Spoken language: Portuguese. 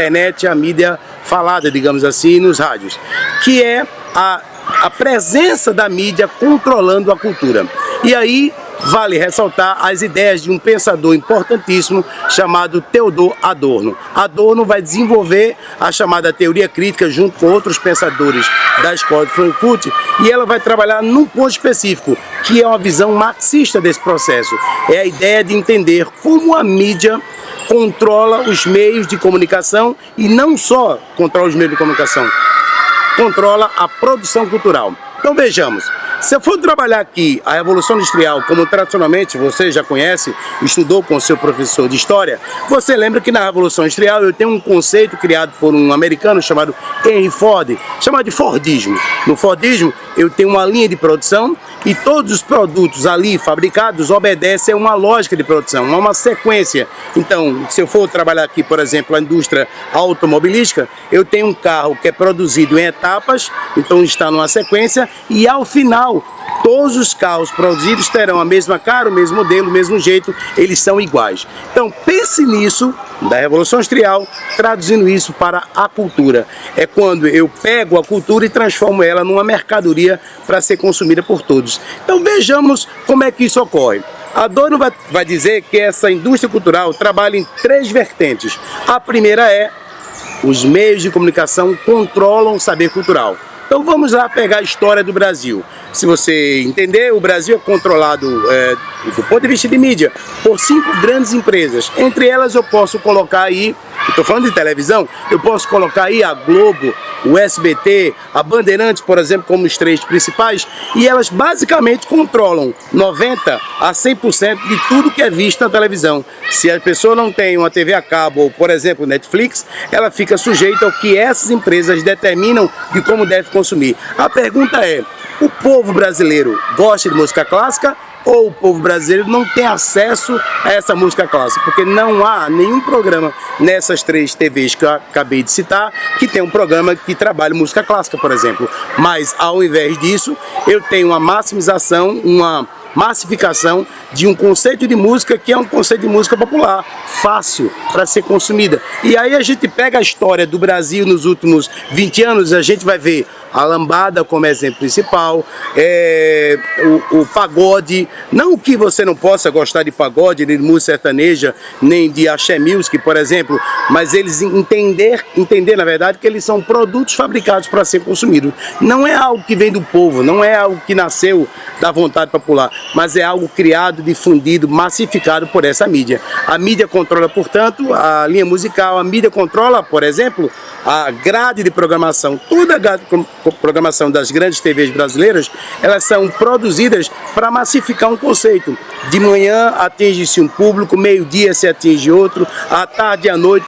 internet, a mídia falada, digamos assim, nos rádios, que é a presença da mídia controlando a cultura. E aí vale ressaltar as ideias de um pensador importantíssimo chamado Theodor Adorno. Adorno vai desenvolver a chamada teoria crítica junto com outros pensadores da escola de Frankfurt, e ela vai trabalhar num ponto específico, que é uma visão marxista desse processo. É a ideia de entender como a mídia controla os meios de comunicação, e não só controla os meios de comunicação, controla a produção cultural. Então vejamos, se eu for trabalhar aqui a Revolução Industrial, como tradicionalmente você já conhece, estudou com o seu professor de História, você lembra que na Revolução Industrial eu tenho um conceito criado por um americano chamado Henry Ford, chamado de Fordismo. No Fordismo eu tenho uma linha de produção e todos os produtos ali fabricados obedecem a uma lógica de produção, a uma sequência. Então, se eu for trabalhar aqui, por exemplo, a indústria automobilística, eu tenho um carro que é produzido em etapas, então está numa sequência, e ao final todos os carros produzidos terão a mesma cara, o mesmo modelo, o mesmo jeito, eles são iguais. Então pense nisso, da Revolução Industrial, traduzindo isso para a cultura. É quando eu pego a cultura e transformo ela numa mercadoria para ser consumida por todos. Então vejamos como é que isso ocorre. Adorno vai dizer que essa indústria cultural trabalha em 3 vertentes. A primeira é: os meios de comunicação controlam o saber cultural. Então vamos lá pegar a história do Brasil. Se você entender, o Brasil é controlado, do ponto de vista de mídia, por 5 grandes empresas. Entre elas eu posso colocar aí, estou falando de televisão, eu posso colocar aí a Globo, o SBT, a Bandeirantes, por exemplo, como os 3 principais, e elas basicamente controlam 90% a 100% de tudo que é visto na televisão. Se a pessoa não tem uma TV a cabo, ou por exemplo Netflix, ela fica sujeita ao que essas empresas determinam de como deve consumir. A pergunta é: o povo brasileiro gosta de música clássica, ou o povo brasileiro não tem acesso a essa música clássica? Porque não há nenhum programa nessas 3 TVs que eu acabei de citar que tem um programa que trabalha música clássica, por exemplo. Mas ao invés disso, eu tenho uma maximização, uma massificação de um conceito de música que é um conceito de música popular, fácil para ser consumida. E aí a gente pega a história do Brasil nos últimos 20 anos, a gente vai ver a lambada como exemplo principal, o pagode, não que você não possa gostar de pagode, nem de música sertaneja, nem de axé music, por exemplo, mas eles entender na verdade que eles são produtos fabricados para ser consumidos. Não é algo que vem do povo, não é algo que nasceu da vontade popular, mas é algo criado, difundido, massificado por essa mídia. A mídia controla, portanto, a linha musical, a mídia controla, por exemplo, a grade de programação. Toda a grade de programação das grandes TVs brasileiras, elas são produzidas para massificar um conceito. De manhã atinge-se um público, meio-dia se atinge outro, à tarde e à noite